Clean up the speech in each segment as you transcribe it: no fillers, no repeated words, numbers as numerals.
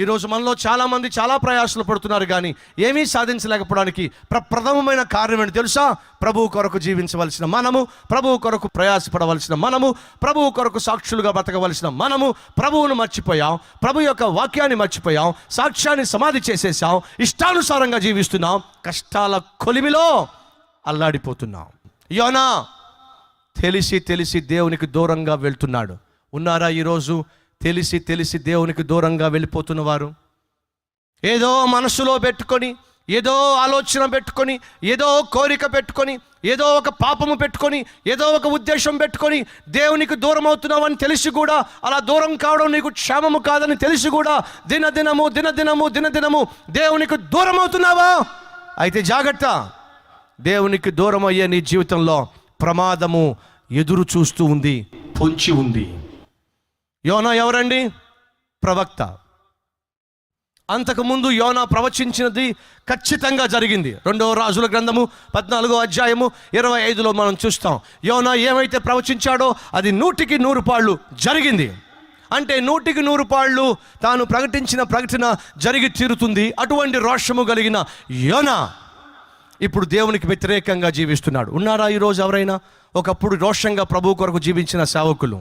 ఈరోజు మనలో చాలామంది చాలా ప్రయాసలు పడుతున్నారు, కానీ ఏమీ సాధించలేకపోవడానికి ప్రథమమైన కారణం ఏంటి తెలుసా? ప్రభువు కొరకు జీవించవలసిన మనము, ప్రభువు కొరకు ప్రయాసపడవలసిన మనము, ప్రభువు కొరకు సాక్షులుగా బతకవలసిన మనము ప్రభువును మర్చిపోయాం, ప్రభు యొక్క వాక్యాన్ని మర్చిపోయాం, సాక్ష్యాన్ని సమాధి చేసేసాం, ఇష్టానుసారంగా జీవిస్తున్నాం, కష్టాల కొలిమిలో అల్లాడిపోతున్నాం. యోనా తెలిసి తెలిసి దేవునికి దూరంగా వెళ్తున్నాడు. ఉన్నారా ఈరోజు తెలిసి తెలిసి దేవునికి దూరంగా వెళ్ళిపోతున్న వారు? ఏదో మనసులో పెట్టుకొని, ఏదో ఆలోచన పెట్టుకొని, ఏదో కోరిక పెట్టుకొని, ఏదో ఒక పాపము పెట్టుకొని, ఏదో ఒక ఉద్దేశం పెట్టుకొని దేవునికి దూరం అవుతున్నావని తెలిసి కూడా, అలా దూరం కావడం నీకు క్షేమము కాదని తెలిసి కూడా దినదినము దినదినము దినదినము దేవునికి దూరం అవుతున్నావా? అయితే జాగ్రత్త, దేవునికి దూరం అయ్యే నీ జీవితంలో ప్రమాదము ఎదురు చూస్తూ ఉంది, పొంచి ఉంది. యోనా ఎవరండి? ప్రవక్త. అంతకుముందు యోనా ప్రవచించినది ఖచ్చితంగా జరిగింది. 2వ రాజుల గ్రంథము 14వ అధ్యాయము 25లో మనం చూస్తాం. యోనా ఏమైతే ప్రవచించాడో అది 100కి 100 పాళ్ళు జరిగింది. అంటే 100కి 100 పాళ్ళు తాను ప్రకటించిన ప్రకటన జరిగి తీరుతుంది. అటువంటి రోషము కలిగిన యోనా ఇప్పుడు దేవునికి వ్యతిరేకంగా జీవిస్తున్నాడు. ఉన్నారా ఈరోజు ఎవరైనా? ఒకప్పుడు రోషంగా ప్రభు కొరకు జీవించిన సేవకులు,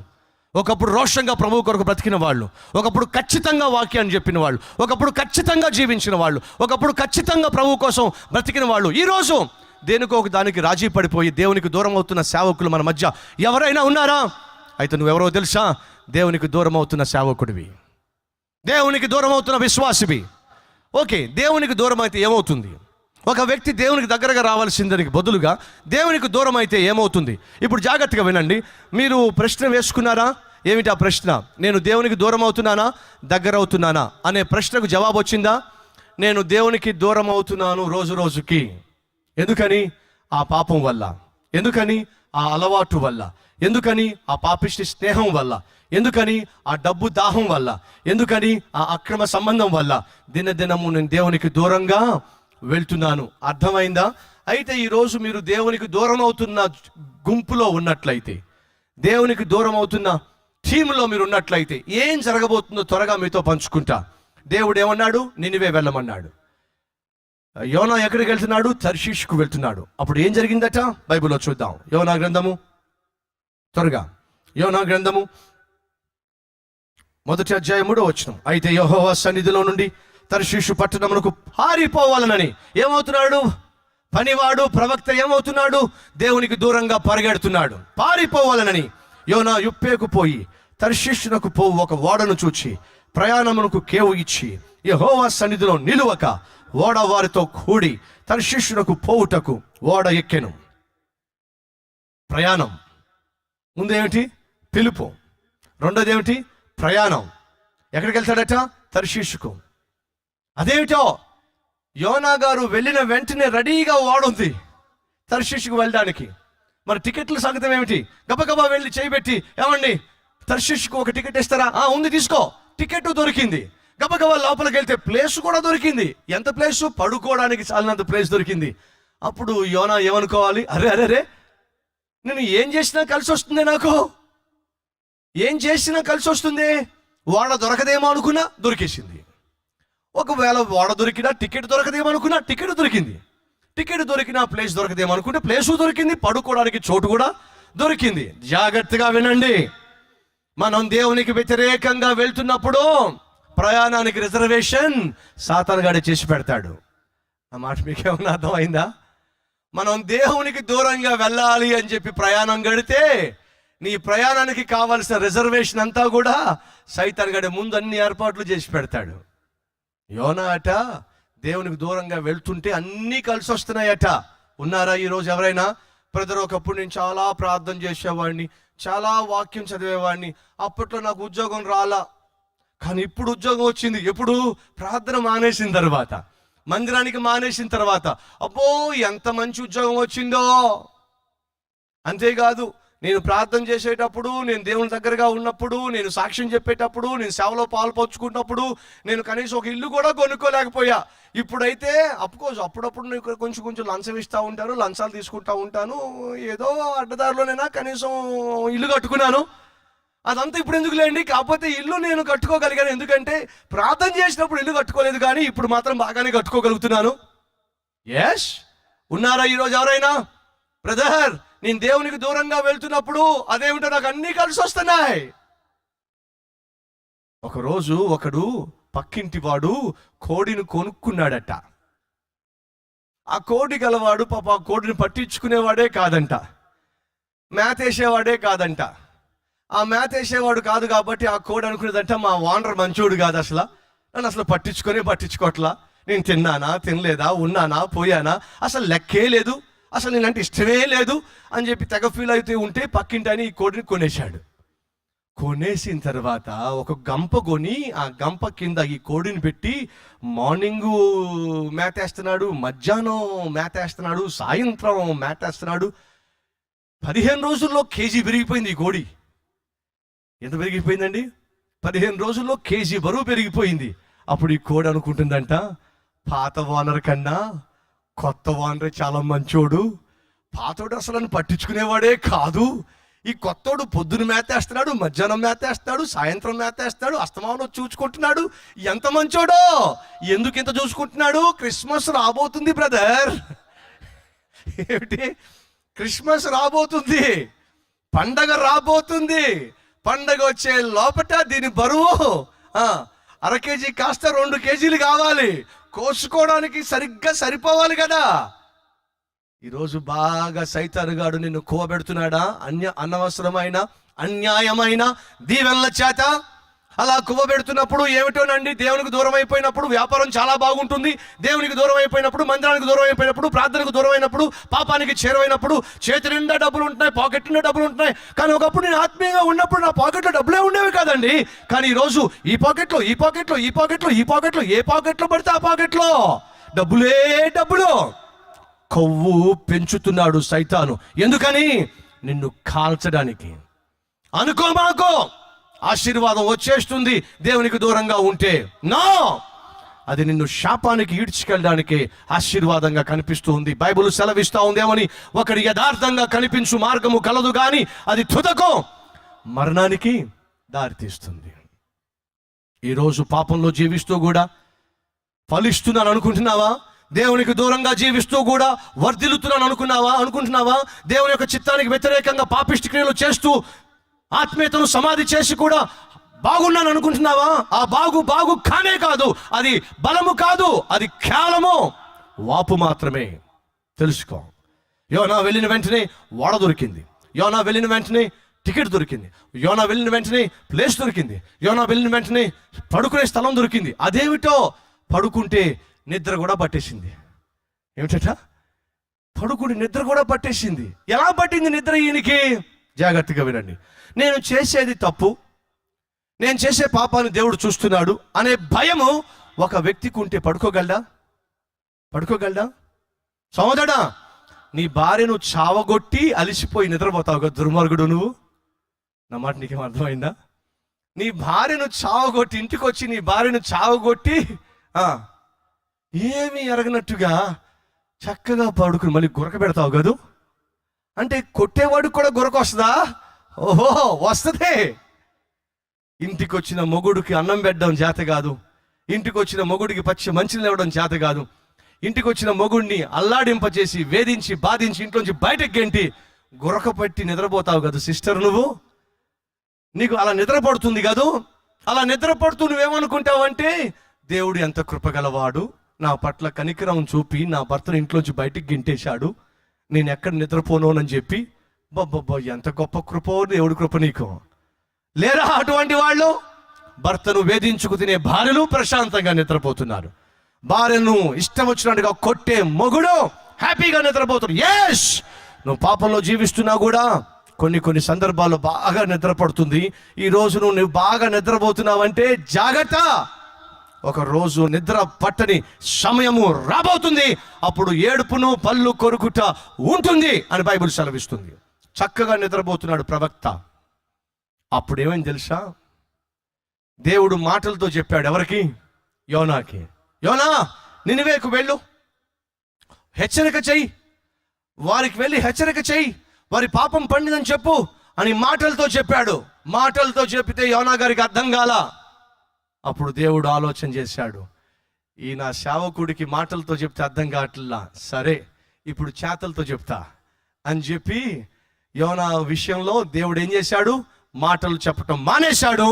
ఒకప్పుడు రోషంగా ప్రభు కొరకు బ్రతికిన వాళ్ళు, ఒకప్పుడు ఖచ్చితంగా వాక్యాన్ని చెప్పిన వాళ్ళు, ఒకప్పుడు ఖచ్చితంగా జీవించిన వాళ్ళు, ఒకప్పుడు ఖచ్చితంగా ప్రభు కోసం బ్రతికిన వాళ్ళు, ఈరోజు దేనికో ఒక దానికి రాజీ పడిపోయి దేవునికి దూరం అవుతున్న సేవకులు మన మధ్య ఎవరైనా ఉన్నారా? అయితే నువ్వెవరో తెలుసా? దేవునికి దూరం అవుతున్న సేవకుడివి, దేవునికి దూరం అవుతున్న విశ్వాసివి. ఓకే, దేవునికి దూరం అయితే ఏమవుతుంది? ఒక వ్యక్తి దేవునికి దగ్గరగా రావాల్సిందానికి బదులుగా దేవునికి దూరం అయితే ఏమవుతుంది? ఇప్పుడు జాగ్రత్తగా వినండి. మీరు ప్రశ్న వేసుకున్నారా? ఏమిటి ఆ ప్రశ్న? నేను దేవునికి దూరం అవుతున్నానా, దగ్గర అవుతున్నానా అనే ప్రశ్నకు జవాబు వచ్చిందా? నేను దేవునికి దూరం అవుతున్నాను రోజు రోజుకి. ఎందుకని? ఆ పాపం వల్ల. ఎందుకని? ఆ అలవాటు వల్ల. ఎందుకని? ఆ పాపిష్టి స్నేహం వల్ల. ఎందుకని? ఆ డబ్బు దాహం వల్ల. ఎందుకని? ఆ అక్రమ సంబంధం వల్ల దినదినము నేను దేవునికి దూరంగా వెళ్తున్నాను. అర్థమైందా? అయితే ఈరోజు మీరు దేవునికి దూరం అవుతున్న గుంపులో ఉన్నట్లయితే, దేవునికి దూరం అవుతున్న టీంలో మీరు ఉన్నట్లయితే ఏం జరగబోతుందో త్వరగా మీతో పంచుకుంటా. దేవుడు ఏమన్నాడు? నినివే వెళ్ళమన్నాడు. యోనా ఎక్కడికి వెళ్తున్నాడు? తర్షీషుకు వెళ్తున్నాడు. అప్పుడు ఏం జరిగిందట బైబిల్లో చూద్దాం. యోనా గ్రంథము, త్వరగా యోనా గ్రంథము 1వ అధ్యాయం 3వ వచనం. అయితే యెహోవా సన్నిధిలో నుండి తర్షీషు పట్టణమునకు పారిపోవాలనని ఏమవుతున్నాడు? పనివాడు ప్రవక్త ఏమవుతున్నాడు? దేవునికి దూరంగా పరిగెడుతున్నాడు. పారిపోవాలనని యోనా యుప్పేకు పోయి తర్షీషునకు పోవు ఒక ఓడను చూచి ప్రయాణమునకు కేవు ఇచ్చి యెహోవా సన్నిధిలో నిలువక ఓడ వారితో కూడి తర్షీషునకు పోవుటకు ఓడ ఎక్కెను. ప్రయాణం. ముందేమిటి? పిలుపు. రెండోది ఏమిటి? ప్రయాణం. ఎక్కడికి వెళ్తాడట? తర్షీషుకు. అదేమిటో, యోనా గారు వెళ్ళిన వెంటనే రెడీగా ఓడుంది తర్షీషుకు వెళ్ళడానికి. మరి టికెట్ల సంగతం ఏమిటి? గబగబా వెళ్ళి చేయబెట్టి, ఏమండి తర్షీషుకు ఒక టికెట్ ఇస్తారా? ఉంది, తీసుకో. టికెట్ దొరికింది. గబగబా లోపలికి వెళ్తే ప్లేస్ కూడా దొరికింది. ఎంత ప్లేసు? పడుకోవడానికి చాలినంత ప్లేస్ దొరికింది. అప్పుడు యోనా ఏమనుకోవాలి? అరే అరే అరే, నేను ఏం చేసినా కలిసి వస్తుంది, నాకు ఏం చేసినా కలిసి వస్తుంది. ఓడ దొరకదేమో అనుకున్నా, దొరికేసింది. ఒకవేళ ఓడ దొరికినా టికెట్ దొరకదేమో అనుకున్నా, టికెట్ దొరికింది. టికెట్ దొరికినా ప్లేస్ దొరకదేమో అనుకుంటే ప్లేసు దొరికింది, పడుకోవడానికి చోటు కూడా దొరికింది. జాగ్రత్తగా వినండి. మనం దేవునికి వ్యతిరేకంగా వెళ్తున్నప్పుడు ప్రయాణానికి రిజర్వేషన్ సాతానుగాడే చేసి పెడతాడు. ఆ మాట మీకేమన్నా అర్థమైందా? మనం దేవునికి దూరంగా వెళ్ళాలి అని చెప్పి ప్రయాణం గడితే నీ ప్రయాణానికి కావాల్సిన రిజర్వేషన్ అంతా కూడా సైతానుగాడే ముందు అన్ని ఏర్పాట్లు చేసి పెడతాడు. యోనా అట దేవునికి దూరంగా వెళ్తుంటే అన్నీ కలిసి వస్తున్నాయట. ఉన్నారా ఈరోజు ఎవరైనా? బ్రదర్, ఒకప్పుడు నేను చాలా ప్రార్థన చేసేవాడిని, చాలా వాక్యం చదివేవాడిని, అప్పట్లో నాకు ఉద్యోగం రాలా, కానీ ఇప్పుడు ఉద్యోగం వచ్చింది. ఎప్పుడు? ప్రార్థన మానేసిన తర్వాత, మందిరానికి మానేసిన తర్వాత. అబ్బో, ఎంత మంచి ఉద్యోగం వచ్చిందో. అంతేకాదు, నేను ప్రార్థన చేసేటప్పుడు, నేను దేవుని దగ్గరగా ఉన్నప్పుడు, నేను సాక్ష్యం చెప్పేటప్పుడు, నేను సేవలో పాలు పంచుకున్నప్పుడు నేను కనీసం ఒక ఇల్లు కూడా కొనుక్కోలేకపోయా. ఇప్పుడైతే అఫ్కోర్స్ అప్పుడప్పుడు నేను కొంచెం లంచం ఇస్తూ ఉంటారు, లంచాలు తీసుకుంటూ ఉంటాను, ఏదో అడ్డదారిలోనైనా కనీసం ఇల్లు కట్టుకున్నాను. అదంతా ఇప్పుడు ఎందుకు లేండి, కాకపోతే ఇల్లు నేను కట్టుకోగలిగాను, ఎందుకంటే ప్రార్థన చేసినప్పుడు ఇల్లు కట్టుకోలేదు, కానీ ఇప్పుడు మాత్రం బాగానే కట్టుకోగలుగుతున్నాను. ఎస్, ఉన్నారా ఈరోజు ఎవరైనా? బ్రదర్, నేను దేవునికి దూరంగా వెళ్తున్నప్పుడు అదేమిటో నాకు అన్నీ కలిసి వస్తున్నాయి. ఒకరోజు ఒకడు పక్కింటి వాడు కోడిని కొనుక్కున్నాడట. ఆ కోడి గలవాడు పాప ఆ కోడిని పట్టించుకునేవాడే కాదంట, మేతేసేవాడే కాదంట. ఆ మేతేసేవాడు కాదు కాబట్టి ఆ కోడి అనుకునేదంట, మా ఓనర్ మంచోడు కాదు, అసలు నన్ను అసలు పట్టించుకోవట్లా, నేను తిన్నానా తినలేదా, ఉన్నానా పోయానా, అసలు లెక్కే లేదు, అసలు నేనంటే ఇష్టమే లేదు అని చెప్పి తెగ ఫీల్ అవుతూ ఉంటే పక్కింటని ఈ కోడిని కొనేశాడు. కొనేసిన తర్వాత ఒక గంప కొని ఆ గంప కింద ఈ కోడిని పెట్టి మార్నింగు మేతేస్తున్నాడు, మధ్యాహ్నం మేతేస్తున్నాడు, సాయంత్రం మేతేస్తున్నాడు. 15 రోజుల్లో కేజీ పెరిగిపోయింది ఈ కోడి. ఎంత పెరిగిపోయిందండి? 15 రోజుల్లో కేజీ బరువు పెరిగిపోయింది. అప్పుడు ఈ కోడి అనుకుంటుందంట, పాత ఓనర్ కన్నా కొత్త ఓనరే చాలా మంచోడు, పాతోడు అసలు నన్ను పట్టించుకునేవాడే కాదు, ఈ కొత్తోడు పొద్దున మేతేస్తున్నాడు, మధ్యాహ్నం మేతేస్తున్నాడు, సాయంత్రం మేతేస్తున్నాడు, అస్తమానం చూసుకుంటున్నాడు, ఎంత మంచోడో. ఎందుకు ఇంత చూసుకుంటున్నాడు? క్రిస్మస్ రాబోతుంది బ్రదర్. ఏమిటి? క్రిస్మస్ రాబోతుంది, పండగ రాబోతుంది. పండగ వచ్చే లోపట దీని బరువు 1/2 కేజీ కాస్త 2 కేజీలు కావాలి, కోసుకోవడానికి సరిగ్గా సరిపోవాలి కదా. ఈరోజు బాగా సైతానుగాడు నిన్ను కువ్వబెడుతున్నాడా? అనవసరమైన అన్యాయమైన దీవెనల చేత అలా కువ్వబెడుతున్నప్పుడు ఏమిటోనండి, దేవునికి దూరం అయిపోయినప్పుడు వ్యాపారం చాలా బాగుంటుంది, దేవునికి దూరం అయిపోయినప్పుడు, మందిరానికి దూరం అయిపోయినప్పుడు, ప్రార్థనకు దూరం అయినప్పుడు, పాపానికి చేరువైనప్పుడు చేతి నిండా డబ్బులు ఉంటున్నాయి, పాకెట్ నిండా డబ్బులు ఉంటున్నాయి. కానీ ఒకప్పుడు నేను ఆత్మీయంగా ఉన్నప్పుడు నా పాకెట్లో డబ్బులే ఉండేవి కాదండి. కానీ ఈరోజు ఈ పాకెట్లో ఈ పాకెట్లో ఈ పాకెట్లో ఈ పాకెట్లో ఏ పాకెట్లో పడితే ఆ పాకెట్లో డబ్బులే డబ్బులు. కొవ్వు పెంచుతున్నాడు సైతాను. ఎందుకని? నిన్ను కాల్చడానికి. అనుకో మాకో ఆశీర్వాదం వచ్చేస్తుంది దేవునికి దూరంగా ఉంటే. నో, అది నిన్ను శాపానికి ఈడ్చుకెళ్ళడానికి ఆశీర్వాదంగా కనిపిస్తూ ఉంది. బైబిల్ సెలవిస్తూ ఉందేమని, ఒకటి యథార్థంగా కనిపించు మార్గము కలదు కానీ అది తుదకు మరణానికి దారితీస్తుంది. ఈరోజు పాపంలో జీవిస్తూ కూడా ఫలిస్తున్నాను అనుకుంటున్నావా? దేవునికి దూరంగా జీవిస్తూ కూడా వర్ధిల్లుతున్నాను అనుకుంటున్నావా? దేవుని యొక్క చిత్తానికి వ్యతిరేకంగా పాపిష్టి క్రియలు చేస్తూ ఆత్మీయతను సమాధి చేసి కూడా బాగున్నాను అనుకుంటున్నావా? ఆ బాగు కానే కాదు, అది బలము కాదు, అది కేవలము వాపు మాత్రమే. తెలుసుకో. యోనా వెళ్ళిన వెంటనే ఓడ దొరికింది, యోనా వెళ్ళిన వెంటనే టికెట్ దొరికింది, యోనా వెళ్ళిన వెంటనే ప్లేస్ దొరికింది, యోనా వెళ్ళిన వెంటనే పడుకునే స్థలం దొరికింది. అదేమిటో, పడుకుంటే నిద్ర కూడా పట్టేసింది. ఏమిటట? పడుకుని నిద్ర కూడా పట్టేసింది. ఎలా పట్టింది నిద్ర ఈయనకి? జాగ్రత్తగా వినండి. నేను చేసేది తప్పు, నేను చేసే పాపాన్ని దేవుడు చూస్తున్నాడు అనే భయము ఒక వ్యక్తికి ఉంటే పడుకోగలడా? సోదరుడా, నీ భార్యను చావగొట్టి అలిసిపోయి నిద్రపోతావు కదా దుర్మార్గుడు నువ్వు. నా మాట నీకేం అర్థమైందా? నీ భార్యను చావగొట్టి, ఇంటికి వచ్చి నీ భార్యను చావగొట్టి ఏమీ ఎరగనట్టుగా చక్కగా పడుకుని మళ్ళీ గురక పెడతావు కదూ. అంటే కొట్టేవాడికి కూడా గురక వస్తుందా? ఓహో, వస్తుంది. ఇంటికి వచ్చిన మొగుడికి అన్నం పెట్టడం చేత కాదు, ఇంటికి వచ్చిన మొగుడికి పచ్చి మంచిని ఇవ్వడం చేత కాదు, ఇంటికి వచ్చిన మొగుడిని అల్లాడింపచేసి వేధించి బాధించి ఇంట్లోంచి బయటకు గెంటి గురక పట్టి నిద్రపోతావు కదా సిస్టర్. నీకు అలా నిద్రపడుతుంది కాదు. అలా నిద్రపడుతూ నువ్వేమనుకుంటావంటే, దేవుడు ఎంత కృపగలవాడు, నా పట్ల కనికరం చూపి నా భర్తను ఇంట్లోంచి బయటికి గింటేశాడు, నేను ఎక్కడ నిద్రపోనోనని చెప్పి బొబ్బబ్బో ఎంత గొప్ప కృపో దేవుడి కృప నీకు. లేరా అటువంటి వాళ్ళు? భర్తను వేధించుకు తినే భార్యలు ప్రశాంతంగా నిద్రపోతున్నారు, భార్యను ఇష్టం వచ్చినట్టుగా కొట్టే మొగుడు హ్యాపీగా నిద్రపోతున్నారు. ఎస్, నువ్వు పాపంలో జీవిస్తున్నా కూడా కొన్ని సందర్భాల్లో బాగా నిద్రపడుతుంది. ఈరోజు నువ్వు బాగా నిద్రపోతున్నావంటే జాగ్రత్త, ఒక రోజు నిద్ర పట్టని సమయము రాబోతుంది, అప్పుడు ఏడుపును పళ్ళు కొరుకుట ఉంటుంది అని బైబిల్ సెలవిస్తుంది. చక్కగా నిద్రపోతున్నాడు ప్రవక్త. అప్పుడు ఏమైంది తెలుసా? దేవుడు మాటలతో చెప్పాడు. ఎవరికి? యోనాకి. యోనా, నినివేకు వెళ్ళు, హెచ్చరిక చెయ్యి, వారికి వెళ్ళి హెచ్చరిక చెయ్యి, వారి పాపం పండిందని చెప్పు అని మాటలతో చెప్పాడు. మాటలతో చెప్తే యోనా గారికి అర్థం కాల. అప్పుడు దేవుడు ఆలోచన చేశాడు, ఈ నా సేవకుడికి మాటలతో చెప్తే అర్థం కావట్లా, సరే ఇప్పుడు చేతలతో చెప్తా అని చెప్పి యోనా విషయంలో దేవుడు ఏం చేశాడు, మాటలు చెప్పటం మానేశాడు,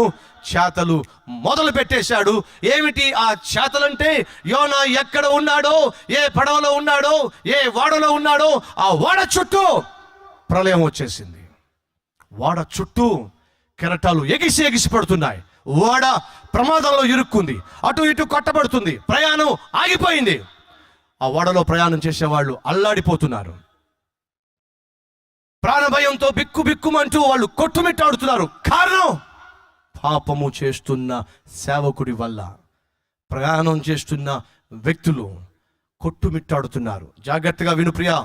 చేతలు మొదలు పెట్టేశాడు. ఏమిటి ఆ చేతలంటే, యోనా ఎక్కడ ఉన్నాడో, ఏ పడవలో ఉన్నాడో, ఏ ఓడలో ఉన్నాడో ఆ ఓడ చుట్టూ ప్రళయం వచ్చేసింది. ఓడ చుట్టూ కెరటాలు ఎగిసి ఎగిసి పడుతున్నాయి. ఓడ ప్రమాదంలో ఇరుక్కుంది, అటు ఇటు కొట్టబడుతుంది, ప్రయాణం ఆగిపోయింది. ఆ ఓడలో ప్రయాణం చేసేవాళ్ళు అల్లాడిపోతున్నారు. ప్రాణభయంతో బిక్కు బిక్కుమంటూ వాళ్ళు కొట్టుమిట్టాడుతున్నారు. కారణం, పాపము చేస్తున్న సేవకుడి వల్ల ప్రయాణం చేస్తున్న వ్యక్తులు కొట్టుమిట్టాడుతున్నారు. జాగ్రత్తగా విను ప్రియా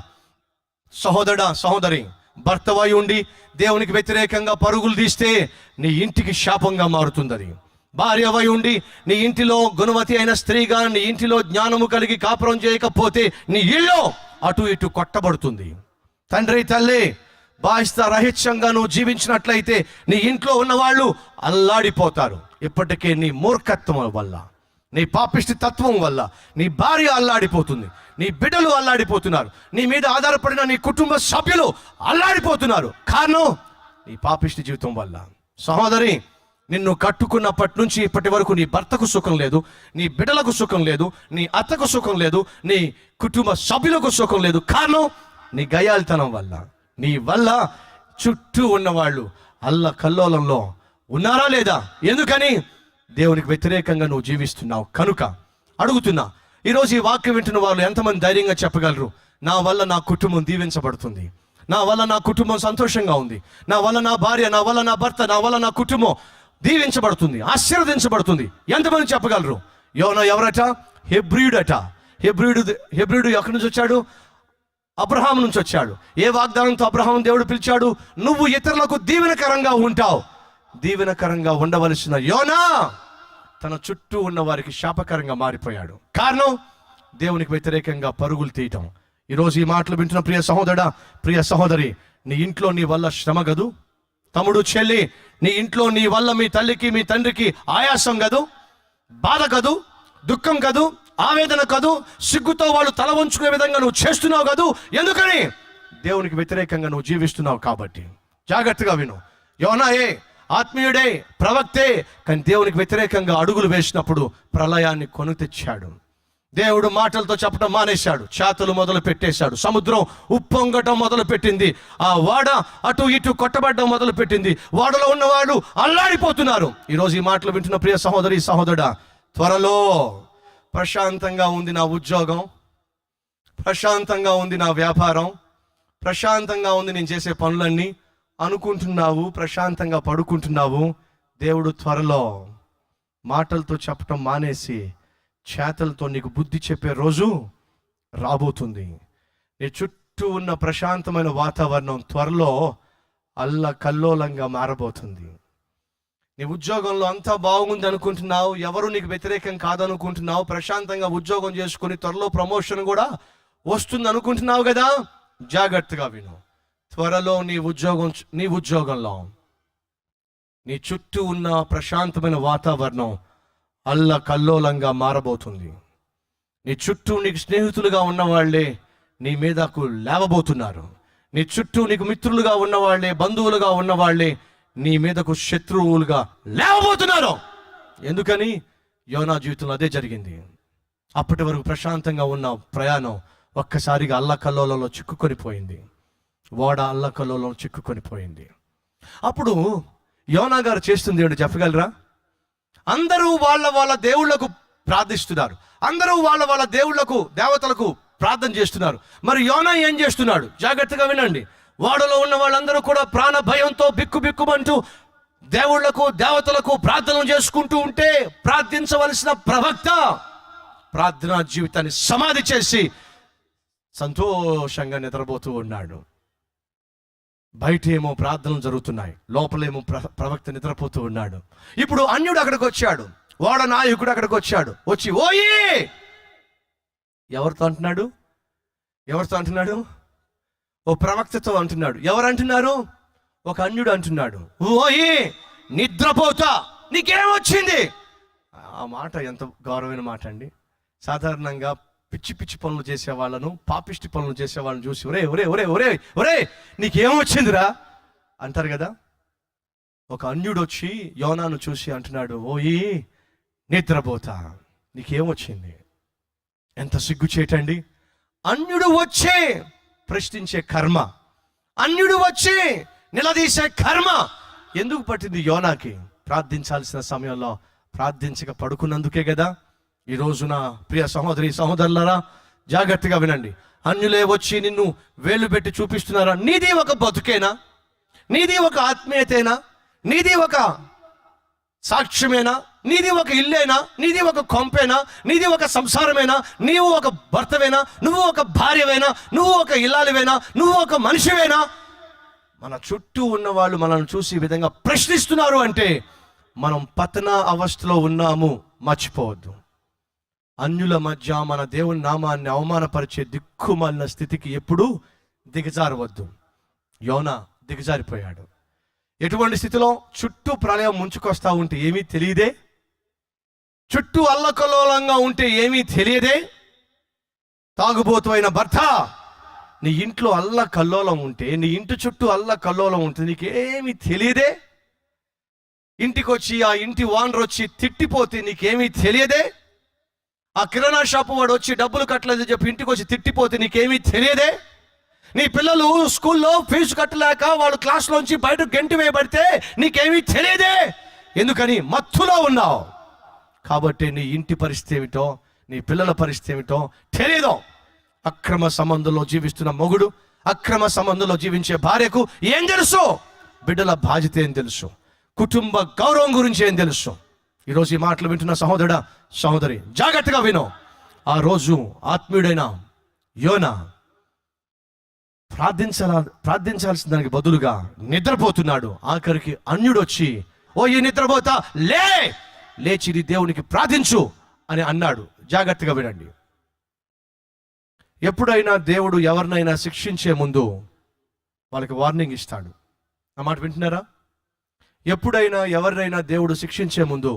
సహోదరా సహోదరి, భర్తవై ఉండి దేవునికి వ్యతిరేకంగా పరుగులు తీస్తే నీ ఇంటికి శాపంగా మారుతుంది. భార్యవై ఉండి నీ ఇంటిలో గుణవతి అయిన స్త్రీగా, నీ ఇంటిలో జ్ఞానము కలిగి కాపురం చేయకపోతే నీ ఇల్లు అటు ఇటు కొట్టబడుతుంది. తండ్రి తల్లి బాధ్యత రహిత్యంగా నువ్వు జీవించినట్లయితే నీ ఇంట్లో ఉన్నవాళ్ళు అల్లాడిపోతారు. ఇప్పటికే నీ మూర్ఖత్వం వల్ల, నీ పాపిష్టి తత్వం వల్ల నీ భార్య అల్లాడిపోతుంది, నీ బిడ్డలు అల్లాడిపోతున్నారు, నీ మీద ఆధారపడిన నీ కుటుంబ సభ్యులు అల్లాడిపోతున్నారు. కారణం నీ పాపిష్టి జీవితం వల్ల. సహోదరి, నిన్ను కట్టుకున్నప్పటి నుంచి ఇప్పటి వరకు నీ భర్తకు సుఖం లేదు, నీ బిడ్డలకు సుఖం లేదు, నీ అత్తకు సుఖం లేదు, నీ కుటుంబ సభ్యులకు సుఖం లేదు. కారణం నీ గయాల్తనం వల్ల. నీ వల్ల చుట్టూ ఉన్నవాళ్ళు అల్ల కల్లోలంలో ఉన్నారా లేదా? ఎందుకని? దేవునికి వ్యతిరేకంగా నువ్వు జీవిస్తున్నావు కనుక. అడుగుతున్నా, ఈరోజు ఈ వాక్యం వింటున్న వాళ్ళు ఎంతమంది ధైర్యంగా చెప్పగలరు, నా వల్ల నా కుటుంబం దీవించబడుతుంది, నా వల్ల నా కుటుంబం సంతోషంగా ఉంది, నా వల్ల నా భార్య, నా వల్ల నా భర్త, నా వల్ల నా కుటుంబం దీవించబడుతుంది, ఆశీర్వదించబడుతుంది? ఎంతమంది చెప్పగలరు? యోనా ఎవరట? హెబ్రీయుడట. హెబ్రీయుడు ఎక్కడి నుంచి వచ్చాడు? అబ్రహాం నుంచి వచ్చాడు. ఏ వాగ్దానంతో అబ్రహాం దేవుడు పిలిచాడు? నువ్వు ఇతరులకు దీవెనకరంగా ఉంటావు. దీవెనకరంగా ఉండవలసిన యోనా తన చుట్టూ ఉన్న వారికి శాపకరంగా మారిపోయాడు. కారణం, దేవునికి వ్యతిరేకంగా పరుగులు తీయటం. ఈరోజు ఈ మాటలు వింటున్న ప్రియ సహోదరా, ప్రియ సహోదరి, నీ ఇంట్లో నీ వల్ల శ్రమ గదు. తమ్ముడు చెల్లి, నీ ఇంట్లో నీ వల్ల మీ తల్లికి మీ తండ్రికి ఆయాసం కదూ, బాధ కదూ, దుఃఖం కదూ, ఆవేదన కదూ, సిగ్గుతో వాళ్ళు తల వంచుకునే విధంగా నువ్వు చేస్తున్నావు కదూ. ఎందుకని? దేవునికి వ్యతిరేకంగా నువ్వు జీవిస్తున్నావు కాబట్టి. జాగ్రత్తగా విను. యోనాయే ఆత్మీయుడే, ప్రవక్తే, కానీ దేవునికి వ్యతిరేకంగా అడుగులు వేసినప్పుడు ప్రళయాన్ని కొని తెచ్చాడు. దేవుడు మాటలతో చెప్పడం మానేశాడు, చేతలు మొదలు పెట్టేశాడు. సముద్రం ఉప్పొంగటం మొదలు పెట్టింది, ఆ ఓడ అటు ఇటు కొట్టబడ్డం మొదలు పెట్టింది. ఓడలో ఉన్నవాడు అల్లాడిపోతున్నారు. ఈరోజు ఈ మాటలు వింటున్న ప్రియ సహోదరి సహోదరుడా, త్వరలో ప్రశాంతంగా ఉంది నా ఉద్యోగం, ప్రశాంతంగా ఉంది నా వ్యాపారం, ప్రశాంతంగా ఉంది నేను చేసే పనులన్నీ అనుకుంటున్నావు, ప్రశాంతంగా పడుకుంటున్నావు. దేవుడు త్వరలో మాటలతో చెప్పటం మానేసి చేతలతో నీకు బుద్ధి చెప్పే రోజు రాబోతుంది. నీ చుట్టూ ఉన్న ప్రశాంతమైన వాతావరణం త్వరలో అల్ల కల్లోలంగా మారబోతుంది. నీ ఉద్యోగంలో అంతా బాగుంది అనుకుంటున్నావు, ఎవరు నీకు వ్యతిరేకం కాదనుకుంటున్నావు, ప్రశాంతంగా ఉద్యోగం చేసుకుని త్వరలో ప్రమోషన్ కూడా వస్తుంది అనుకుంటున్నావు కదా. జాగ్రత్తగా విను. త్వరలో నీ ఉద్యోగంలో నీ చుట్టూ ఉన్న ప్రశాంతమైన వాతావరణం అల్ల కల్లోలంగా మారబోతుంది. నీ చుట్టూ నీకు స్నేహితులుగా ఉన్నవాళ్లే నీ మీదకు లేవబోతున్నారు. నీ చుట్టూ నీకు మిత్రులుగా ఉన్నవాళ్లే, బంధువులుగా ఉన్నవాళ్లే నీ మీదకు శత్రువులుగా లేవబోతున్నారు. ఎందుకని? యోనా జీవితంలో అదే జరిగింది. అప్పటి వరకు ప్రశాంతంగా ఉన్న ప్రయాణం ఒక్కసారిగా అల్లకల్లోలంలో చిక్కుకొని పోయింది. ఓడ అల్లకల్లోలం చిక్కుకొని పోయింది. అప్పుడు యోనా గారు చేస్తుంది ఏంటో చెప్పగలరా? అందరూ వాళ్ళ వాళ్ళ దేవుళ్లకు ప్రార్థిస్తున్నారు, అందరూ వాళ్ళ వాళ్ళ దేవుళ్లకు దేవతలకు ప్రార్థన చేస్తున్నారు. మరి యోనా ఏం చేస్తున్నాడు? జాగ్రత్తగా వినండి. ఓడలో ఉన్న వాళ్ళందరూ కూడా ప్రాణ భయంతో బిక్కుమంటూ దేవుళ్లకు దేవతలకు ప్రార్థనలు చేసుకుంటూ ఉంటే, ప్రార్థించవలసిన ప్రవక్త ప్రార్థనా జీవితాన్ని సమాధి చేసి సంతోషంగా నిద్రపోతూ ఉన్నాడు. బయట ఏమో ప్రార్థనలు జరుగుతున్నాయి, లోపలేమో ప్రవక్త నిద్రపోతూ ఉన్నాడు. ఇప్పుడు అన్యుడు అక్కడికి వచ్చాడు, ఓడ నాయకుడు అక్కడికి వచ్చాడు. వచ్చి ఓయే ఎవరితో అంటున్నాడు? ఓ ప్రవక్తతో అంటున్నాడు. ఎవరు అంటున్నారు? ఒక అన్యుడు అంటున్నాడు, ఓయి నిద్రపోతా, నీకేమొచ్చింది? ఆ మాట ఎంత గౌరవమైన మాట అండి. సాధారణంగా పిచ్చి పిచ్చి పనులు చేసే వాళ్ళను, పాపిష్టి పనులు చేసే వాళ్ళని చూసి ఒరే ఒరే ఒరే ఒరే ఒరే నీకేమొచ్చిందిరా అంటారు కదా. ఒక అన్యుడు వచ్చి యోనాను చూసి అంటున్నాడు, ఓయి నిద్రపోతా, నీకేమొచ్చింది? ఎంత సిగ్గుచేటండి. అన్యుడు వచ్చే ప్రశ్నించే కర్మ, అన్యుడు వచ్చి నిలదీసే కర్మ ఎందుకు పట్టింది యోనాకి? ప్రార్థించాల్సిన సమయంలో ప్రార్థించక పడుకున్నందుకే కదా. ఈ రోజున ప్రియ సహోదరి సహోదరులారా, జాగ్రత్తగా వినండి. అన్యులే వచ్చి నిన్ను వేలు పెట్టి చూపిస్తున్నారా? నీది ఒక బతుకేనా? నీది ఒక ఆత్మీయతేనా? నీది ఒక సాక్ష్యమేనా? నీది ఒక ఇల్లేనా? నీది ఒక కొంపేనా? నీది ఒక సంసారమేనా? నీవు ఒక భర్తవేనా? నువ్వు ఒక భార్యవేనా? నువ్వు ఒక ఇల్లాలివేనా? నువ్వు ఒక మనిషివేనా? మన చుట్టూ ఉన్న వాళ్ళు మనల్ని చూసి ఈ విధంగా ప్రశ్నిస్తున్నారు అంటే మనం పతన అవస్థలో ఉన్నాము, మర్చిపోవద్దు. అన్యుల మధ్య మన దేవుని నామాన్ని అవమానపరిచే దిక్కుమాలిన స్థితికి ఎప్పుడూ దిగజారవద్దు. యోనా దిగజారిపోయాడు. ఎటువంటి స్థితిలో? చుట్టూ ప్రళయం ముంచుకొస్తా ఉంటే ఏమీ తెలియదే, చుట్టూ అల్లకల్లోలంగా ఉంటే ఏమీ తెలియదే. తాగుబోతు అయిన భర్త, నీ ఇంట్లో అల్లకల్లోలం ఉంటే, నీ ఇంటి చుట్టూ అల్లకల్లోలం ఉంటుంది, నీకేమీ తెలియదే. ఇంటికి వచ్చి ఆ ఇంటి ఓనర్ వచ్చి తిట్టిపోతే నీకేమీ తెలియదే. ఆ కిరాణా షాపు వాడు వచ్చి డబ్బులు కట్టలేదని చెప్పి ఇంటికి వచ్చి తిట్టిపోతే నీకేమీ తెలియదే. నీ పిల్లలు స్కూల్లో ఫీజు కట్టలేక వాళ్ళు క్లాస్లోంచి బయటకు గెంటి వేయబడితే నీకేమీ తెలియదే. ఎందుకని? మత్తులో ఉన్నావు కాబట్టి. నీ ఇంటి పరిస్థితి ఏమిటో, నీ పిల్లల పరిస్థితి ఏమిటో తెలియదు. అక్రమ సంబంధంలో జీవిస్తున్న మొగుడు, అక్రమ సంబంధంలో జీవించే భార్యకు ఏం తెలుసు? బిడ్డల బాధ్యత ఏం తెలుసు? కుటుంబ గౌరవం గురించి ఏం తెలుసు? ఈరోజు ఈ మాటలు వింటున్న సహోదరుడా సహోదరి, జాగ్రత్తగా విను. ఆ రోజు ఆత్మీయుడైన యోనా ప్రార్థించాల్సిన దానికి బదులుగా నిద్రపోతున్నాడు. ఆఖరికి అన్యుడు వచ్చి, ఓ ఈ నిద్రపోతా, లేచి నీ దేవునికి ప్రార్థించు అని అన్నాడు. జాగ్రత్తగా వినండి. ఎప్పుడైనా దేవుడు ఎవరినైనా శిక్షించే ముందు వాళ్ళకి వార్నింగ్ ఇస్తాడు. ఆ మాట వింటున్నారా? ఎప్పుడైనా ఎవరినైనా దేవుడు శిక్షించే ముందు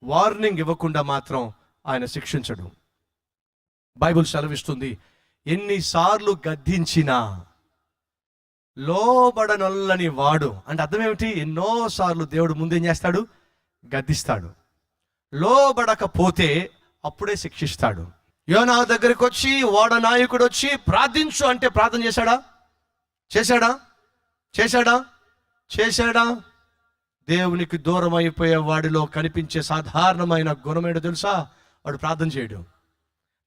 వార్నింగ్ ఇవ్వకుండా మాత్రం ఆయన శిక్షించడు. బైబిల్ సెలవిస్తుంది, ఎన్నిసార్లు గద్దించినా లోబడనొల్లని వాడు అంటే అర్థం ఏమిటి? ఎన్నోసార్లు దేవుడు ముందేం చేస్తాడు? గద్దిస్తాడు. లోబడకపోతే అప్పుడే శిక్షిస్తాడు. యోనా దగ్గరికి వచ్చి ఓడ నాయకుడు వచ్చి ప్రార్థించు అంటే ప్రార్థన చేశాడా? చేశాడా? దేవునికి దూరం అయిపోయే వాడిలో కనిపించే సాధారణమైన గుణం ఏంటో తెలుసా? వాడు ప్రార్థన చేయడు.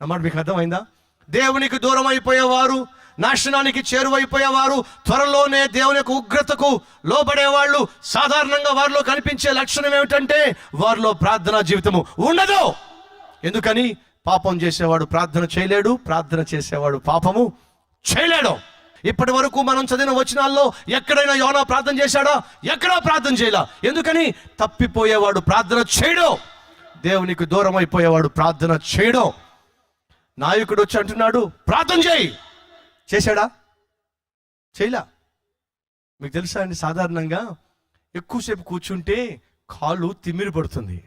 అన్నమాట మీకు అర్థమైందా? దేవునికి దూరం అయిపోయేవారు, నాశనానికి చేరువైపోయేవారు, త్వరలోనే దేవుని యొక్క ఉగ్రతకు లోబడేవాళ్ళు, సాధారణంగా వారిలో కనిపించే లక్షణం ఏమిటంటే వారిలో ప్రార్థనా జీవితము ఉండదు. ఎందుకని? పాపం చేసేవాడు ప్రార్థన చేయలేడు, ప్రార్థన చేసేవాడు పాపము చేయలేడు. ఇప్పటి వరకు మనం చదివిన వచనాల్లో ఎక్కడైనా యోనా ప్రార్థన చేశాడా? ఎక్కడా ప్రార్థన చేయలా. ఎందుకని? తప్పిపోయేవాడు ప్రార్థన చేయడు, దేవునికి దూరం అయిపోయేవాడు ప్రార్థన చేయడు. నాయకుడు వచ్చి అంటున్నాడు ప్రార్థన చేయి, చేశాడా? చేయలా. మీకు తెలుసా అండి, సాధారణంగా ఎక్కువసేపు కూర్చుంటే కాళ్ళు తిమ్మిరి పడుతుంది.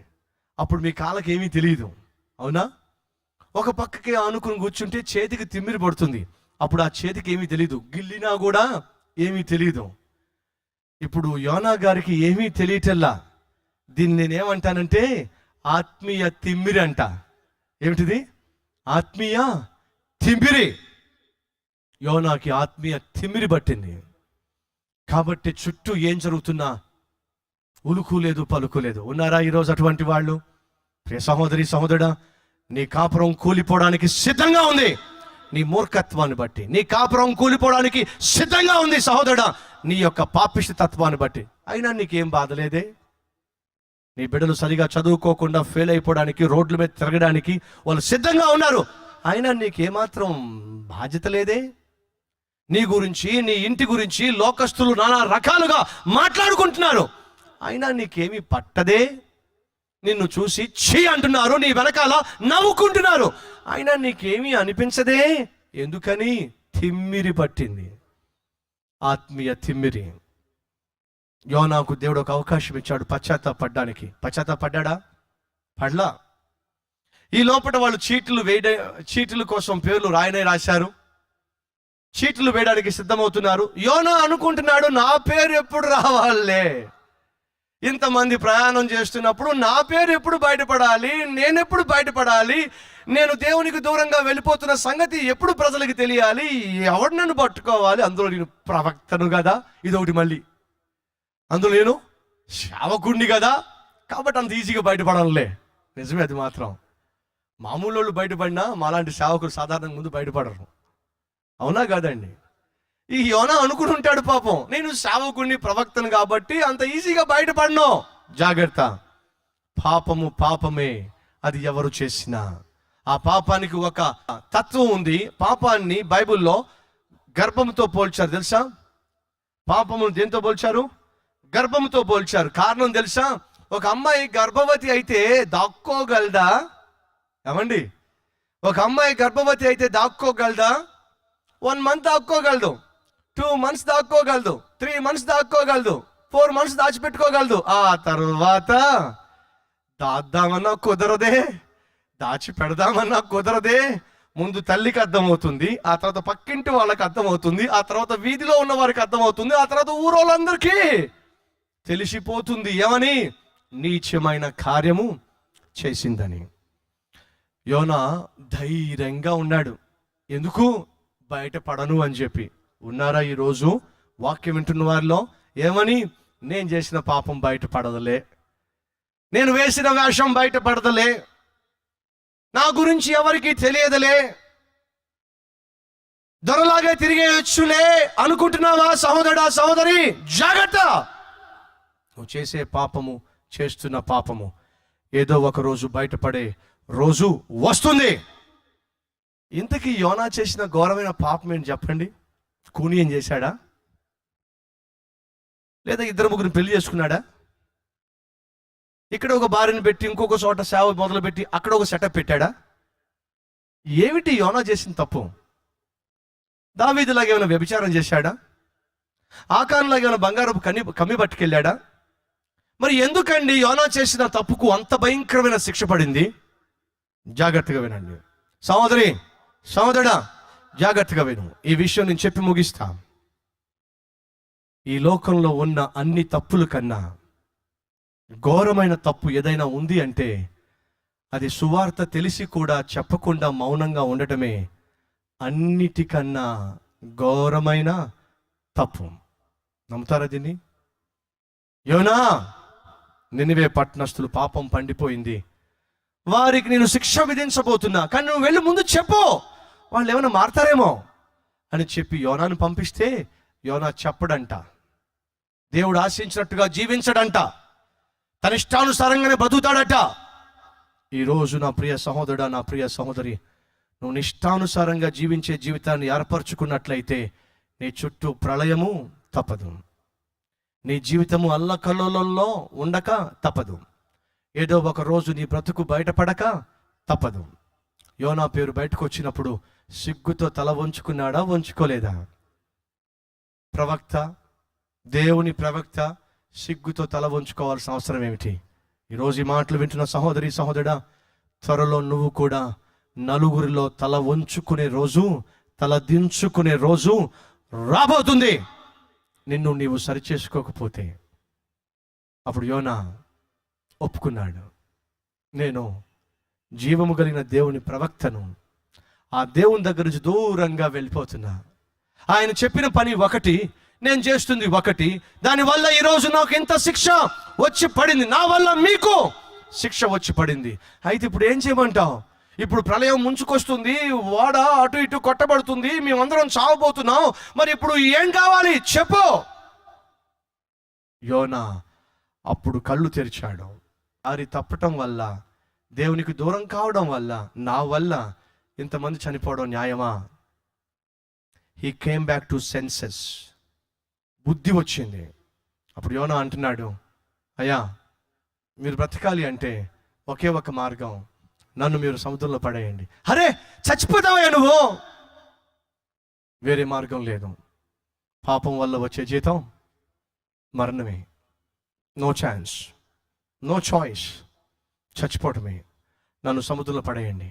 అప్పుడు మీ కాళ్ళకి ఏమీ తెలియదు, అవునా? ఒక పక్కకి ఆనుకుని కూర్చుంటే చేతికి తిమ్మిరి పడుతుంది. అప్పుడు ఆ చేతికి ఏమీ తెలియదు, గిల్లినా కూడా ఏమీ తెలియదు. ఇప్పుడు యోనా గారికి ఏమీ తెలియటల్లా. దీన్ని నేనేమంటానంటే ఆత్మీయ తిమ్మిరి అంట. ఏమిటిది? ఆత్మీయ తిమ్మిరి. యోనాకి ఆత్మీయ తిమ్మిరి పట్టింది. కాబట్టి చుట్టూ ఏం జరుగుతున్నా ఉలుకు లేదు, పలుకు లేదు. ఉన్నారా ఈరోజు అటువంటి వాళ్ళు? ప్రియ సహోదరి సహోదరుడా, నీ కాపురం కూలిపోవడానికి సిద్ధంగా ఉంది. నీ మూర్ఖత్వాన్ని బట్టి నీ కాపురం కూలిపోవడానికి సిద్ధంగా ఉంది సహోదరుడా, నీ యొక్క పాపిష్టి తత్వాన్ని బట్టి. అయినా నీకేం బాధ లేదే? నీ బిడ్డలు సరిగా చదువుకోకుండా ఫెయిల్ అయిపోవడానికి, రోడ్ల మీద తిరగడానికి వాళ్ళు సిద్ధంగా ఉన్నారు. అయినా నీకేమాత్రం బాధ్యత లేదే? నీ గురించి, నీ ఇంటి గురించి లోకస్తులు నానా రకాలుగా మాట్లాడుకుంటున్నారు. అయినా నీకేమీ పట్టదే? నిన్ను చూసి ఛీ అంటున్నారు, నీ వెనకాల నవ్వుకుంటున్నారు. అయినా నీకేమీ అనిపించదే? ఎందుకని? తిమ్మిరి పట్టింది, ఆత్మీయ తిమ్మిరి. యోనాకు దేవుడు ఒక అవకాశం ఇచ్చాడు పశ్చాత్తాపడ్డానికి. పడ్డాడా? పడ్లా. ఈ లోపల వాళ్ళు చీటీల కోసం పేర్లు రాశారు. చీటీలు వేయడానికి సిద్ధమవుతున్నారు. యోనా అనుకుంటున్నాడు, నా పేరు ఎప్పుడు రావాలే, ఇంతమంది ప్రయాణం చేస్తున్నప్పుడు నా పేరు ఎప్పుడు బయటపడాలి, నేనెప్పుడు బయటపడాలి, నేను దేవునికి దూరంగా వెళ్ళిపోతున్న సంగతి ఎప్పుడు ప్రజలకు తెలియాలి, ఎవడు నన్ను పట్టుకోవాలి, అందులో నేను ప్రవక్తను కదా, ఇదొకటి మళ్ళీ అందులో నేను సేవకుణ్ణి కదా, కాబట్టి అంత ఈజీగా బయటపడాలే. నిజమే, అది మాత్రం. మామూలు వాళ్ళు బయటపడినా మాలాంటి సేవకులు సాధారణంగా ముందు బయటపడరు. అవునా కాదండి? ఈ యోనా అనుకుని ఉంటాడు, పాపం నేను సేవకుణ్ణి ప్రవక్తను కాబట్టి అంత ఈజీగా బయటపడను. జాగ్రత్త, పాపము పాపమే, అది ఎవరు చేసినా. ఆ పాపానికి ఒక తత్వం ఉంది. పాపాన్ని బైబిల్లో గర్భంతో పోల్చారు, తెలుసా? పాపమును దేంతో పోల్చారు? గర్భంతో పోల్చారు. కారణం తెలుసా? ఒక అమ్మాయి గర్భవతి అయితే దాక్కోగలదా? ఏమండి, ఒక అమ్మాయి గర్భవతి అయితే దాక్కోగలదా? 1 month దాక్కోగలదు, 2 months దాక్కోగలదు, 3 months దాక్కోగలదు, 4 months దాచిపెట్టుకోగలదు. ఆ తర్వాత దాద్దామన్నా కుదరదే, దాచి పెడదామన్నా కుదరదే. ముందు తల్లికి అర్థమవుతుంది, ఆ తర్వాత పక్కింటి వాళ్ళకి అర్థమవుతుంది, ఆ తర్వాత వీధిలో ఉన్న వారికి అర్థమవుతుంది, ఆ తర్వాత ఊరోళ్ళందరికీ తెలిసిపోతుంది ఏమని? నీచమైన కార్యము చేసిందని. యోనా ధైర్యంగా ఉన్నాడు. ఎందుకు? బయటపడను అని చెప్పి. ఉన్నారా ఈరోజు వాక్యం వింటున్న వారిలో? ఏమని? నేను చేసిన పాపం బయటపడదులే, నేను వేసిన వేషం బయటపడదులే, నా గురించి ఎవరికి తెలియదులే, దొరలాగే తిరిగేయచ్చులే అనుకుంటున్నావా సహోదరుడా, సహోదరి? జాగ్రత్త. నువ్వు చేసే పాపము, చేస్తున్న పాపము ఏదో ఒక రోజు బయటపడే రోజు వస్తుంది. ఇంతకీ యోనా చేసిన ఘోరమైన పాపం ఏంటి చెప్పండి? కూని ఏం చేశాడా? లేదా 2-3 పెళ్లి చేసుకున్నాడా? ఇక్కడ ఒక భార్యను పెట్టి ఇంకొక చోట సేవ మొదలు పెట్టి అక్కడ ఒక సెటప్ పెట్టాడా? ఏమిటి యోనా చేసిన తప్పు? దావీదులాగా ఏమైనా వ్యభిచారం చేశాడా? ఆకాన్లాగా ఏమైనా బంగారపు కమ్మి పట్టుకెళ్ళాడా? మరి ఎందుకండి యోనా చేసిన తప్పుకు అంత భయంకరమైన శిక్ష పడింది? జాగ్రత్తగా వినండి సహోదరి, సహోదరుడా, జాగ్రత్తగా విను. ఈ విషయం నేను చెప్పి ముగిస్తా. ఈ లోకంలో ఉన్న అన్ని తప్పుల కన్నా ఘోరమైన తప్పు ఏదైనా ఉంది అంటే అది సువార్త తెలిసి కూడా చెప్పకుండా మౌనంగా ఉండటమే అన్నిటికన్నా ఘోరమైన తప్పు. నమ్ముతారా దీన్ని? యోనా, నినివే పట్టణస్థులు పాపం పండిపోయింది, వారికి నేను శిక్ష విధించబోతున్నా, కానీ నువ్వు వెళ్ళి ముందు చెప్పు, వాళ్ళు ఏమైనా మారతారేమో అని చెప్పి యోనాను పంపిస్తే యోనా చెప్పడంట, దేవుడు ఆశించినట్టుగా జీవించడంట, తన ఇష్టానుసారంగానే బతుకుతాడట. ఈరోజు నా ప్రియ సహోదరుడా, నా ప్రియ సహోదరి, నువ్వు నిష్టానుసారంగా జీవించే జీవితాన్ని ఏర్పరచుకున్నట్లయితే నీ చుట్టూ ప్రళయము తప్పదు, నీ జీవితము అల్లకల్లోలంలో ఉండక తప్పదు, ఏదో ఒక రోజు నీ బ్రతుకు బయటపడక తప్పదు. యోనా పేరు బయటకు వచ్చినప్పుడు సిగ్గుతో తల వంచుకున్నాడా, వంచుకోలేదా? ప్రవక్త, దేవుని ప్రవక్త సిగ్గుతో తల వంచుకోవాల్సిన అవసరం ఏమిటి? ఈరోజు ఈ మాటలు వింటున్న సహోదరి, సహోదరుడా, త్వరలో నువ్వు కూడా నలుగురిలో తల వంచుకునే రోజు, తల దించుకునే రోజు రాబోతుంది. నిన్ను నీవు సరిచేసుకోకపోతే. అప్పుడు యోనా ఒప్పుకున్నాడు, నేను జీవము కలిగిన దేవుని ప్రవక్తను, ఆ దేవుని దగ్గర నుంచి దూరంగా వెళ్ళిపోతున్నా. ఆయన చెప్పిన పని ఒకటి, నేను చేస్తుంది ఒకటి, దానివల్ల ఈరోజు నాకు ఎంత శిక్ష వచ్చి పడింది, నా వల్ల మీకు శిక్ష వచ్చి పడింది. అయితే ఇప్పుడు ఏం చేయమంటావు? ఇప్పుడు ప్రళయం ముంచుకొస్తుంది, వాడ అటు ఇటు కొట్టబడుతుంది, మేమందరం చావబోతున్నాం, మరి ఇప్పుడు ఏం కావాలి చెప్పు. యోనా అప్పుడు కళ్ళు తెరిచాడు. అది తప్పటం వల్ల, దేవునికి దూరం కావడం వల్ల, నా వల్ల ఇంతమంది చనిపోవడం న్యాయమా? He came back to senses. బుద్ధి వచ్చింది. అప్పుడు యోనా అంటున్నాడు, అయ్యా, మీరు బ్రతకాలి అంటే ఒకే ఒక మార్గం, నన్ను మీరు సముద్రంలో పడేయండి. అరే, చచ్చిపోతావయ్యా నువ్వు, వేరే మార్గం లేదు. పాపం వల్ల వచ్చే జీతం మరణమే. నో ఛాన్స్, నో చాయిస్, చచ్చిపోవటమే. నన్ను సముద్రంలో పడేయండి.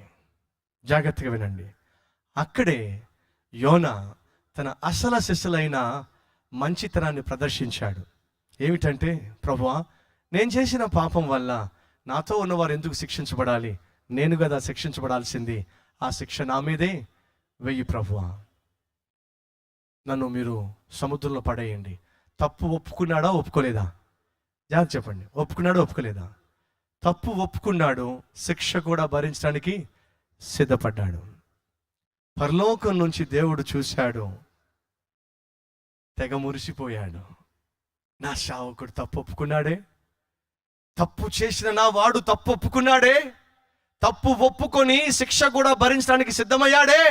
జాగ్రత్తగా వినండి. అక్కడే యోనా తన అసలైన మంచితనాన్ని ప్రదర్శించాడు. ఏమిటంటే, ప్రభువా, నేను చేసిన పాపం వల్ల నాతో ఉన్నవారు ఎందుకు శిక్షించబడాలి? నేను కదా శిక్షించబడాల్సింది. ఆ శిక్ష నా మీదే వెయ్యి ప్రభువా. నన్ను మీరు సముద్రంలో పడేయండి. తప్పు ఒప్పుకున్నాడా ఒప్పుకోలేదా? జాగ్రత్త చెప్పండి. ఒప్పుకున్నాడా ఒప్పుకోలేదా? తప్పు ఒప్పుకున్నాడు. శిక్ష కూడా భరించడానికి సిద్ధపడ్డాడు. పరలోకం నుంచి దేవుడు చూశాడు, తెగ మురిసిపోయాడు. నా సేవకుడు తప్పు ఒప్పుకున్నాడే, తప్పు చేసిన నా వాడు తప్పు ఒప్పుకున్నాడే, తప్పు ఒప్పుకొని శిక్ష కూడా భరించడానికి సిద్ధమయ్యాడే.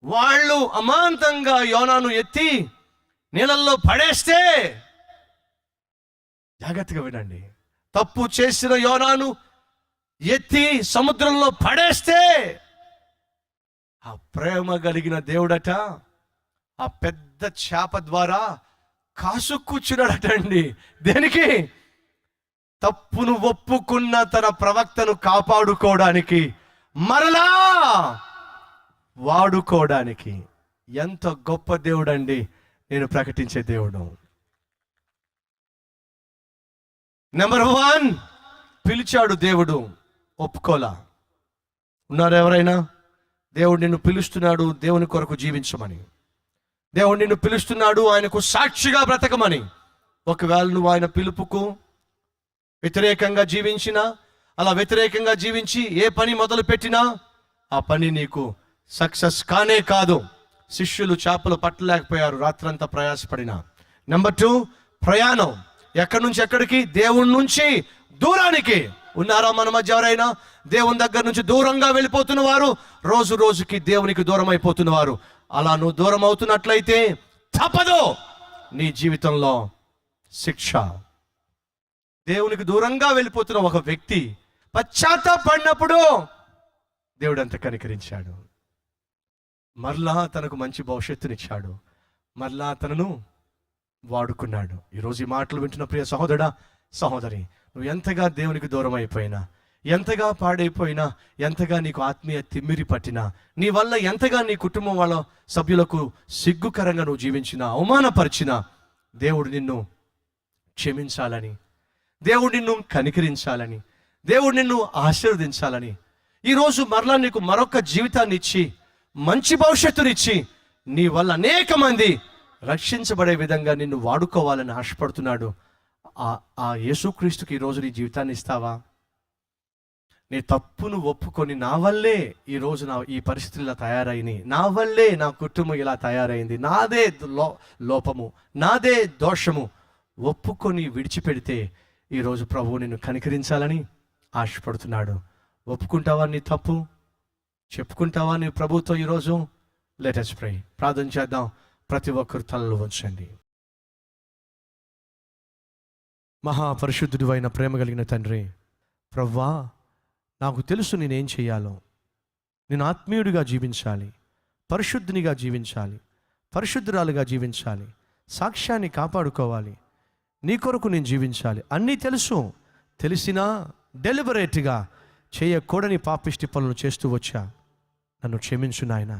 వాళ్ళు అమాంతంగా యోనాను ఎత్తి నీళ్ళల్లో పడేస్తే, జాగ్రత్తగా వినండి, తప్పు చేసిన యోనాను ఎత్తి సముద్రంలో పడేస్తే, ఆ ప్రేమ కలిగిన దేవుడట ఆ పెద్ద చేప ద్వారా కాసు కూర్చున్నాడటండి. దేనికి? తప్పును ఒప్పుకున్న తన ప్రవక్తను కాపాడుకోవడానికి, మరలా వాడుకోవడానికి. ఎంత గొప్ప దేవుడు అండి నేను ప్రకటించే దేవుడు. నెంబర్ 1, పిలిచాడు దేవుడు, ఒప్పుకోలా. ఉన్నారు ఎవరైనా? దేవుడు నిన్ను పిలుస్తున్నాడు దేవుని కొరకు జీవించమని. దేవుడు నిన్ను పిలుస్తున్నాడు ఆయనకు సాక్షిగా బ్రతకమని. ఒకవేళ నువ్వు ఆయన పిలుపుకు వ్యతిరేకంగా జీవించినా, అలా వ్యతిరేకంగా జీవించి ఏ పని మొదలు పెట్టినా ఆ పని నీకు సక్సెస్ కానే కాదు. శిష్యులు చేపలు పట్టలేకపోయారు రాత్రంతా ప్రయాసపడినా. నెంబర్ 2, ప్రయాణం. ఎక్కడి నుంచి ఎక్కడికి? దేవుడి నుంచి దూరానికి. ఉన్నారా మన మధ్య ఎవరైనా దేవుని దగ్గర నుంచి దూరంగా వెళ్ళిపోతున్న వారు? రోజు రోజుకి దేవునికి దూరం అయిపోతున్నవారు. అలా నువ్వు దూరం అవుతున్నట్లయితే తప్పదు నీ జీవితంలో శిక్ష. దేవునికి దూరంగా వెళ్ళిపోతున్న ఒక వ్యక్తి పశ్చాత్తాపడినప్పుడు దేవుడు అంత కనికరించాడు. మరలా తనకు మంచి భవిష్యత్తునిచ్చాడు. మరలా తనను వాడుకున్నాడు. ఈరోజు ఈ మాటలు వింటున్న ప్రియ సహోదరుడా, సహోదరి, నువ్వు ఎంతగా దేవునికి దూరం అయిపోయినా, ఎంతగా పాడైపోయినా, ఎంతగా నీకు ఆత్మీయ తిమ్మిరి పట్టినా, నీ వల్ల ఎంతగా నీ కుటుంబం వాళ్ళ సభ్యులకు సిగ్గుకరంగా నువ్వు జీవించినా, అవమానపరిచినా, దేవుడు నిన్ను క్షమించాలని, దేవుడు నిన్ను కనికరించాలని, దేవుడు నిన్ను ఆశీర్వదించాలని ఈరోజు మరలా నీకు మరొక జీవితాన్ని ఇచ్చి, మంచి భవిష్యత్తునిచ్చి, నీ వల్ల అనేక మంది రక్షించబడే విధంగా నిన్ను వాడుకోవాలని ఆశపడుతున్నాడు. ఆ యేసుక్రీస్తుకి ఈరోజు నీ జీవితాన్ని ఇస్తావా? నీ తప్పును ఒప్పుకొని, నా వల్లే ఈరోజు ఈ పరిస్థితులు ఇలా తయారైనాయి, నా వల్లే నా కుటుంబం ఇలా తయారైంది, నాదే లోపము, నాదే దోషము ఒప్పుకొని విడిచిపెడితే ఈరోజు ప్రభువు నిన్ను కనికరించాలని ఆశపడుతున్నాడు. ఒప్పుకుంటావా నీ తప్పు? చెప్పుకుంటావా నీ ప్రభుతో? ఈరోజు లెట్ us pray. ప్రార్థన చేద్దాం. ప్రతి ఒక్కరు తలలు వంచండి. మహాపరిశుద్ధుడు అయిన ప్రేమ కలిగిన తండ్రి, ప్రవ్వా, నాకు తెలుసు నేనేం చేయాలో. నేను ఆత్మీయుడిగా జీవించాలి, పరిశుద్ధునిగా జీవించాలి, పరిశుద్ధురాలుగా జీవించాలి, సాక్ష్యాన్ని కాపాడుకోవాలి, నీ కొరకు నేను జీవించాలి. అన్నీ తెలుసు. తెలిసినా డెలిబరేట్గా చేయకూడని పాపిష్టి పనులు చేస్తూ వచ్చా. నన్ను క్షమించు నాయనా.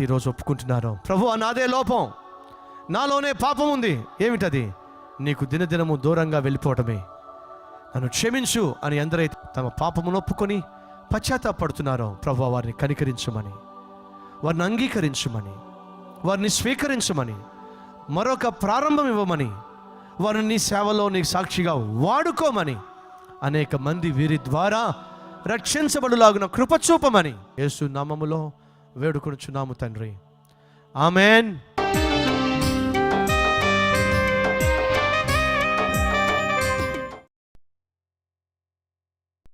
ఈరోజు ఒప్పుకుంటున్నారో, ప్రభువా, నాదే లోపం, నాలోనే పాపం ఉంది. ఏమిటది? నీకు దినదినము దూరంగా వెళ్ళిపోవటమే. నన్ను క్షమించు అని ఎందరైతే తమ పాపమును ఒప్పుకొని పశ్చాత్తాపడుతున్నారో, ప్రభువా, వారిని కనికరించమని, వారిని అంగీకరించమని, వారిని స్వీకరించమని, మరొక ప్రారంభం ఇవ్వమని, వారిని నీ సేవలో నీ సాక్షిగా వాడుకోమని, అనేక మంది వీరి ద్వారా రక్షించబడులాగున కృప చూపమని యేసు నామములో వేడుకొనుచున్నాము తండ్రి. ఆమెన్.